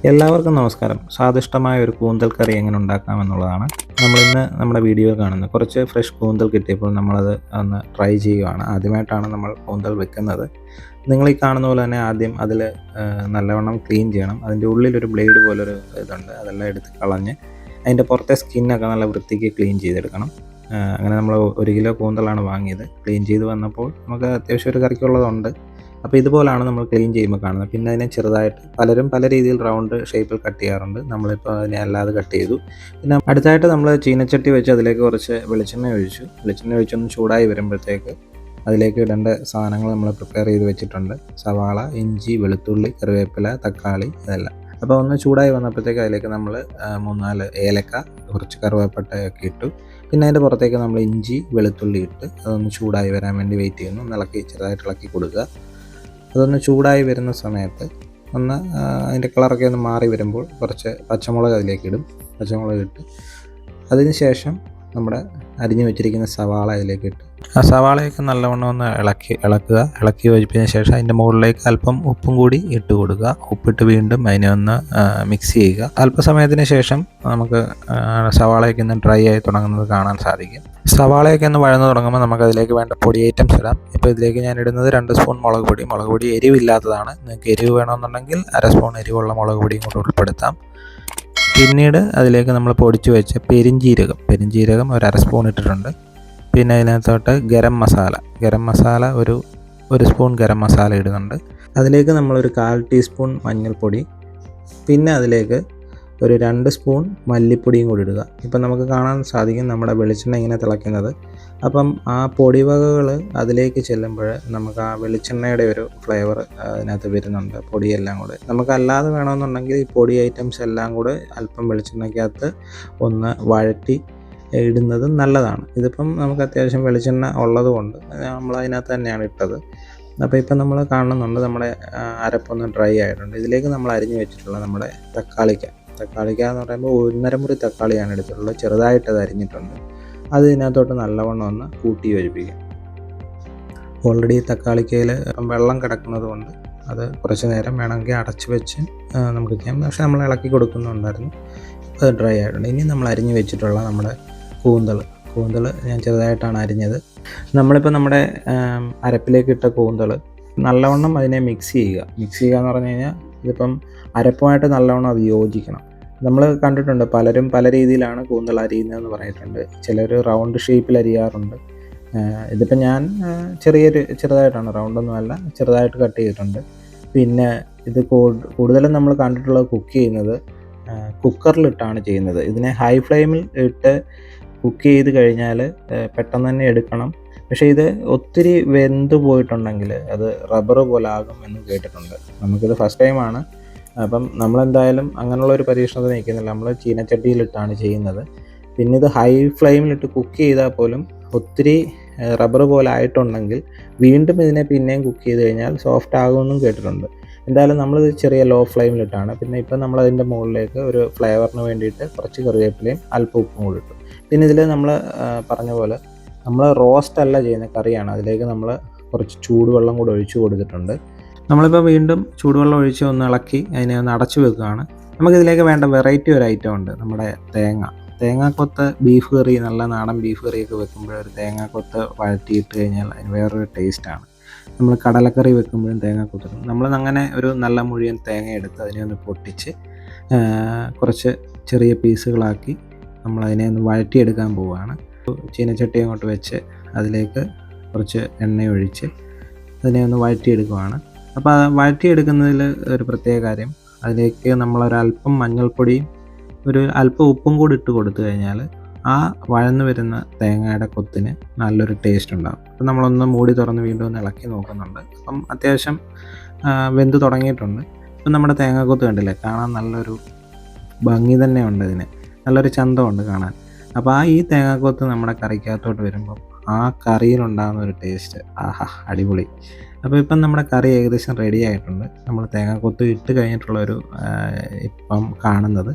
എല്ലാവർക്കും നമസ്കാരം. സ്വാദിഷ്ടമായ ഒരു കൂന്തൽ കറി എങ്ങനെ ഉണ്ടാക്കാമെന്നുള്ളതാണ് നമ്മളിന്ന് നമ്മുടെ വീഡിയോയിൽ കാണുന്നത്. കുറച്ച് ഫ്രഷ് കൂന്തൽ കിട്ടിയപ്പോൾ നമ്മളത് ഒന്ന് ട്രൈ ചെയ്യുകയാണ്. ആദ്യമായിട്ടാണ് നമ്മൾ കൂന്തൽ വെക്കുന്നത്. നിങ്ങൾ ഈ കാണുന്ന പോലെ തന്നെ ആദ്യം അതിൽ നല്ലവണ്ണം ക്ലീൻ ചെയ്യണം. അതിൻ്റെ ഉള്ളിലൊരു ബ്ലേഡ് പോലൊരു ഇതുണ്ട്. അതെല്ലാം എടുത്ത് കളഞ്ഞ് അതിൻ്റെ പുറത്തെ സ്കിന്നൊക്കെ നല്ല വൃത്തിക്ക് ക്ലീൻ ചെയ്തെടുക്കണം. അങ്ങനെ നമ്മൾ 1 കിലോ കൂന്തലാണ് വാങ്ങിയത്. ക്ലീൻ ചെയ്ത് വന്നപ്പോൾ നമുക്ക് അത്യാവശ്യം ഒരു കറിക്കുള്ളതുണ്ട്. അപ്പോൾ ഇതുപോലാണ് നമ്മൾ ക്ലീൻ ചെയ്യുമ്പോൾ കാണുന്നത്. പിന്നെ അതിനെ ചെറുതായിട്ട് പലരും പല രീതിയിൽ റൗണ്ട് ഷേപ്പിൽ കട്ട് ചെയ്യാറുണ്ട്. നമ്മളിപ്പോൾ അതിനെ അല്ലാതെ കട്ട് ചെയ്തു. പിന്നെ അടുത്തായിട്ട് നമ്മൾ ചീനച്ചട്ടി വെച്ച് അതിലേക്ക് കുറച്ച് വെളിച്ചെണ്ണ ഒഴിച്ചു. വെളിച്ചെണ്ണ ഒഴിച്ചൊന്ന് ചൂടായി വരുമ്പോഴത്തേക്ക് അതിലേക്ക് ഇടേണ്ട സാധനങ്ങൾ നമ്മൾ പ്രിപ്പയർ ചെയ്ത് വെച്ചിട്ടുണ്ട്. സവാള, ഇഞ്ചി, വെളുത്തുള്ളി, കറിവേപ്പില, തക്കാളി ഇതെല്ലാം. അപ്പോൾ ഒന്ന് ചൂടായി വന്നപ്പോഴത്തേക്ക് അതിലേക്ക് നമ്മൾ 3-4 ഏലക്ക, കുറച്ച് കറിവേപ്പിലയൊക്കെ ഇട്ടു. പിന്നെ അതിൻ്റെ പുറത്തേക്ക് നമ്മൾ ഇഞ്ചി, വെളുത്തുള്ളി ഇട്ട് അതൊന്ന് ചൂടായി വരാൻ വേണ്ടി വെയിറ്റ് ചെയ്യുന്നു. ചെറുതായിട്ട് ഇളക്കി കൊടുക്കുക. അതൊന്ന് ചൂടായി വരുന്ന സമയത്ത് അതിൻ്റെ കളറൊക്കെ ഒന്ന് മാറി വരുമ്പോൾ കുറച്ച് പച്ചമുളക് അതിലേക്കിടും. പച്ചമുളക് ഇട്ട് അതിന് ശേഷം നമ്മുടെ അരിഞ്ഞു വെച്ചിരിക്കുന്ന സവാള അതിലേക്കിട്ട് ആ സവാളയൊക്കെ നല്ലവണ്ണം ഒന്ന് ഇളക്കി യോജിപ്പിച്ചതിന് ശേഷം അതിൻ്റെ മുകളിലേക്ക് അല്പം ഉപ്പും കൂടി ഇട്ട് കൊടുക്കുക. ഉപ്പിട്ട് വീണ്ടും അതിനെ ഒന്ന് മിക്സ് ചെയ്യുക. അല്പസമയത്തിന് ശേഷം നമുക്ക് സവാളയൊക്കെ ഒന്ന് ഡ്രൈ ആയി തുടങ്ങുന്നത് കാണാൻ സാധിക്കും. സവാളയൊക്കെ ഒന്ന് വഴന്ന് തുടങ്ങുമ്പോൾ നമുക്ക് അതിലേക്ക് വേണ്ട പൊടി ഐറ്റംസ് ഇടാം. ഇപ്പോൾ ഇതിലേക്ക് ഞാൻ ഇടുന്നത് 2 സ്പൂൺ മുളക് പൊടി എരിവില്ലാത്തതാണ്. നിങ്ങൾക്ക് എരിവ് വേണമെന്നുണ്ടെങ്കിൽ 1/2 സ്പൂൺ എരിവുള്ള മുളക് പൊടിയും കൂടി ഉൾപ്പെടുത്താം. പിന്നീട് അതിലേക്ക് നമ്മൾ പൊടിച്ച് വെച്ച പെരിഞ്ജീരകം ഒരു 1/2 സ്പൂൺ ഇട്ടിട്ടുണ്ട്. പിന്നെ അതിനകത്തോട്ട് ഗരം മസാല ഒരു സ്പൂൺ ഗരം മസാല ഇടുന്നുണ്ട്. അതിലേക്ക് നമ്മളൊരു 1/4 ടീസ്പൂൺ മഞ്ഞൾപ്പൊടി, പിന്നെ അതിലേക്ക് ഒരു 2 സ്പൂൺ മല്ലിപ്പൊടിയും കൂടി ഇടുക. ഇപ്പം നമുക്ക് കാണാൻ സാധിക്കും നമ്മുടെ വെളിച്ചെണ്ണ ഇങ്ങനെ തിളയ്ക്കുന്നത്. അപ്പം ആ പൊടിവകകൾ അതിലേക്ക് ചെല്ലുമ്പോൾ നമുക്ക് ആ വെളിച്ചെണ്ണയുടെ ഒരു ഫ്ലേവർ അതിനകത്ത് വരുന്നുണ്ട്. പൊടിയെല്ലാം കൂടെ നമുക്ക് അല്ലാതെ വേണമെന്നുണ്ടെങ്കിൽ ഈ പൊടി ഐറ്റംസ് എല്ലാം കൂടെ അല്പം വെളിച്ചെണ്ണയ്ക്കകത്ത് ഒന്ന് വഴറ്റി ഇടുന്നത് നല്ലതാണ്. ഇതിപ്പം നമുക്ക് അത്യാവശ്യം വെളിച്ചെണ്ണ ഉള്ളത് കൊണ്ട് നമ്മൾ അതിനകത്ത് തന്നെയാണ് ഇട്ടത്. അപ്പോൾ ഇപ്പം നമ്മൾ കാണുന്നുണ്ട് നമ്മുടെ അരപ്പൊന്ന് ഡ്രൈ ആയിട്ടുണ്ട്. ഇതിലേക്ക് നമ്മൾ അരിഞ്ഞു വെച്ചിട്ടുള്ള നമ്മുടെ തക്കാളിക്ക എന്ന് പറയുമ്പോൾ 1.5 മുറി തക്കാളിയാണ് എടുത്തിട്ടുള്ളത്. ചെറുതായിട്ട് അത് അരിഞ്ഞിട്ടുണ്ട്. അത് ഇതിനകത്തോട്ട് നല്ലവണ്ണം ഒന്ന് കൂട്ടി യോജിപ്പിക്കാം. ഓൾറെഡി തക്കാളിക്കയിൽ വെള്ളം കിടക്കുന്നത് കൊണ്ട് അത് കുറച്ച് നേരം വേണമെങ്കിൽ അടച്ച് വെച്ച് നമുക്ക് ചെയ്യാം. പക്ഷേ നമ്മൾ ഇളക്കി കൊടുക്കുന്നുണ്ടായിരുന്നു. അത് ഡ്രൈ ആയിട്ടുണ്ട്. ഇനി നമ്മൾ അരിഞ്ഞു വെച്ചിട്ടുള്ള നമ്മുടെ കൂന്തൽ ഞാൻ ചെറുതായിട്ടാണ് അരിഞ്ഞത്. നമ്മളിപ്പോൾ നമ്മുടെ അരപ്പിലേക്ക് ഇട്ട കൂന്തൽ നല്ലവണ്ണം അതിനെ മിക്സ് ചെയ്യുക എന്ന് പറഞ്ഞു കഴിഞ്ഞാൽ ഇതിപ്പം അരപ്പുമായിട്ട് നല്ലവണ്ണം അത് യോജിക്കണം. നമ്മൾ കണ്ടിട്ടുണ്ട് പലരും പല രീതിയിലാണ് കൂന്തൽ അരിയുന്നതെന്ന് പറഞ്ഞിട്ടുണ്ട്. ചിലർ റൗണ്ട് ഷേപ്പിൽ അരിയാറുണ്ട്. ഇതിപ്പോൾ ഞാൻ ചെറുതായിട്ടാണ്, റൗണ്ടൊന്നുമല്ല, ചെറുതായിട്ട് കട്ട് ചെയ്തിട്ടുണ്ട്. പിന്നെ ഇത് കൂടുതലും നമ്മൾ കണ്ടിട്ടുള്ളത് കുക്ക് ചെയ്യുന്നത് കുക്കറിലിട്ടാണ് ചെയ്യുന്നത്. ഇതിനെ ഹൈ ഫ്ലെയിമിൽ ഇട്ട് കുക്ക് ചെയ്ത് കഴിഞ്ഞാൽ പെട്ടെന്ന് തന്നെ എടുക്കണം. പക്ഷേ ഇത് ഒത്തിരി വെന്ത് പോയിട്ടുണ്ടെങ്കിൽ അത് റബ്ബർ പോലെ ആകും എന്ന് കേട്ടിട്ടുണ്ട്. നമുക്കിത് ഫസ്റ്റ് ടൈമാണ്. അപ്പം നമ്മളെന്തായാലും അങ്ങനെയുള്ളൊരു പരീക്ഷണത്തിന് നിൽക്കുന്നില്ല. നമ്മൾ ചീനച്ചട്ടിയിലിട്ടാണ് ചെയ്യുന്നത്. പിന്നെ ഇത് ഹൈ ഫ്ലെയിമിലിട്ട് കുക്ക് ചെയ്താൽ പോലും ഒത്തിരി റബ്ബർ പോലെ ആയിട്ടുണ്ടെങ്കിൽ വീണ്ടും ഇതിനെ പിന്നെയും കുക്ക് ചെയ്ത് കഴിഞ്ഞാൽ സോഫ്റ്റ് ആകുമെന്നും കേട്ടിട്ടുണ്ട്. എന്തായാലും നമ്മളിത് ചെറിയ ലോ ഫ്ലെയിമിലിട്ടാണ്. പിന്നെ ഇപ്പം നമ്മളതിൻ്റെ മുകളിലേക്ക് ഒരു ഫ്ലേവറിന് വേണ്ടിയിട്ട് കുറച്ച് കറിവേപ്പിലയും അല്പം ഉപ്പും കൂടി ഇട്ടു. പിന്നെ ഇതിൽ നമ്മൾ പറഞ്ഞ പോലെ നമ്മൾ റോസ്റ്റ് അല്ല ചെയ്യുന്ന കറിയാണ്. അതിലേക്ക് നമ്മൾ കുറച്ച് ചൂടുവെള്ളം കൂടി ഒഴിച്ച് കൊടുത്തിട്ടുണ്ട്. നമ്മളിപ്പോൾ വീണ്ടും ചൂടുവെള്ളം ഒഴിച്ച് ഒന്ന് ഇളക്കി അതിനെ ഒന്ന് അടച്ചു വെക്കുകയാണ്. നമുക്കിതിലേക്ക് വേണ്ട വെറൈറ്റി ഒരു ഐറ്റം ഉണ്ട്, നമ്മുടെ തേങ്ങാക്കൊത്ത് ബീഫ് കറി, നല്ല നാടൻ ബീഫ് കറിയൊക്കെ വെക്കുമ്പോൾ ഒരു തേങ്ങാക്കൊത്ത് വഴറ്റിയിട്ട് കഴിഞ്ഞാൽ അതിന് വേറൊരു ടേസ്റ്റാണ്. നമ്മൾ കടലക്കറി വെക്കുമ്പോഴും തേങ്ങാക്കൊത്ത് നമ്മളങ്ങനെ ഒരു നല്ല മുഴുവൻ തേങ്ങ എടുത്ത് അതിനെ ഒന്ന് പൊട്ടിച്ച് കുറച്ച് ചെറിയ പീസുകളാക്കി നമ്മളതിനെ ഒന്ന് വഴറ്റിയെടുക്കാൻ പോവുകയാണ്. ചീനച്ചട്ടി അങ്ങോട്ട് വെച്ച് അതിലേക്ക് കുറച്ച് എണ്ണ ഒഴിച്ച് അതിനെ ഒന്ന് വഴറ്റിയെടുക്കുകയാണ്. അപ്പോൾ വഴറ്റിയെടുക്കുന്നതിൽ ഒരു പ്രത്യേക കാര്യം, അതിലേക്ക് നമ്മളൊരല്പം മഞ്ഞൾപ്പൊടിയും ഒരു അല്പം ഉപ്പും കൂടി ഇട്ട് കൊടുത്തു കഴിഞ്ഞാൽ ആ വഴന്നു വരുന്ന തേങ്ങയുടെ കൊത്തിന് നല്ലൊരു ടേസ്റ്റ് ഉണ്ടാകും. അപ്പം നമ്മളൊന്ന് മൂടി തുറന്ന് വീണ്ടും ഒന്ന് ഇളക്കി നോക്കുന്നുണ്ട്. അപ്പം അത്യാവശ്യം വെന്ത് തുടങ്ങിയിട്ടുണ്ട്. ഇപ്പം നമ്മുടെ തേങ്ങാക്കൊത്ത് കണ്ടില്ലേ, കാണാൻ നല്ലൊരു ഭംഗി തന്നെയുണ്ട്, ഇതിന് നല്ലൊരു ചന്തമുണ്ട് കാണാൻ. അപ്പോൾ ഈ തേങ്ങാക്കൊത്ത് നമ്മുടെ കറിക്കകത്തോട്ട് വരുമ്പം ആ കറിയിലുണ്ടാകുന്ന ഒരു ടേസ്റ്റ്, അടിപൊളി. അപ്പോൾ ഇപ്പം നമ്മുടെ കറി ഏകദേശം റെഡി ആയിട്ടുണ്ട്. നമ്മൾ തേങ്ങാക്കൊത്ത് ഇട്ട് കഴിഞ്ഞിട്ടുള്ളൊരു ഇപ്പം കാണുന്നത്.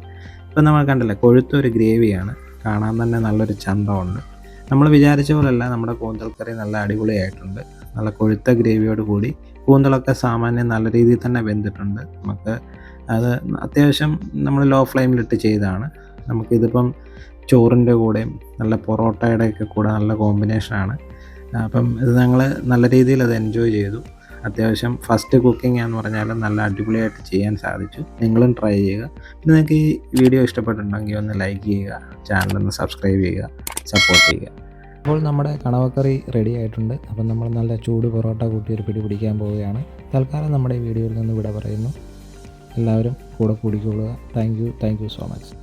ഇപ്പം നമ്മൾ കണ്ടില്ലേ, കൊഴുത്തൊരു ഗ്രേവിയാണ്, കാണാൻ തന്നെ നല്ലൊരു ചന്തമുണ്ട്. നമ്മൾ വിചാരിച്ച പോലെയല്ല, നമ്മുടെ കൂന്തൽ കറി നല്ല അടിപൊളിയായിട്ടുണ്ട്. നല്ല കൊഴുത്ത ഗ്രേവിയോട് കൂടി കൂന്തലൊക്കെ സാമാന്യം നല്ല രീതിയിൽ തന്നെ വെന്തിട്ടുണ്ട്. നമുക്ക് അത് അത്യാവശ്യം നമ്മൾ ലോ ഫ്ലെയിമിലിട്ട് ചെയ്തതാണ്. നമുക്കിതിപ്പം ചോറിൻ്റെ കൂടെയും നല്ല പൊറോട്ടയുടെയൊക്കെ കൂടെ നല്ല കോമ്പിനേഷനാണ്. അപ്പം ഇത് ഞങ്ങൾ നല്ല രീതിയിൽ അത് എൻജോയ് ചെയ്തു. അത്യാവശ്യം ഫസ്റ്റ് കുക്കിംഗ് എന്ന് പറഞ്ഞാലും നല്ല അടിപൊളിയായിട്ട് ചെയ്യാൻ സാധിച്ചു. നിങ്ങളും ട്രൈ ചെയ്യുക. പിന്നെ നിങ്ങൾക്ക് ഈ വീഡിയോ ഇഷ്ടപ്പെട്ടിട്ടുണ്ടെങ്കിൽ ഒന്ന് ലൈക്ക് ചെയ്യുക, ചാനലൊന്ന് സബ്സ്ക്രൈബ് ചെയ്യുക, സപ്പോർട്ട് ചെയ്യുക. അപ്പോൾ നമ്മുടെ കണവക്കറി റെഡി ആയിട്ടുണ്ട്. അപ്പം നമ്മൾ നല്ല ചൂട് പൊറോട്ട കൂട്ടി ഒരു പിടി പിടിക്കാൻ പോവുകയാണ്. തൽക്കാലം നമ്മുടെ ഈ വീഡിയോയിൽ നിന്ന് വിട പറയുന്നു. എല്ലാവരും കൂടെ കൂടിക്കൊള്ളുക. Thank you so much.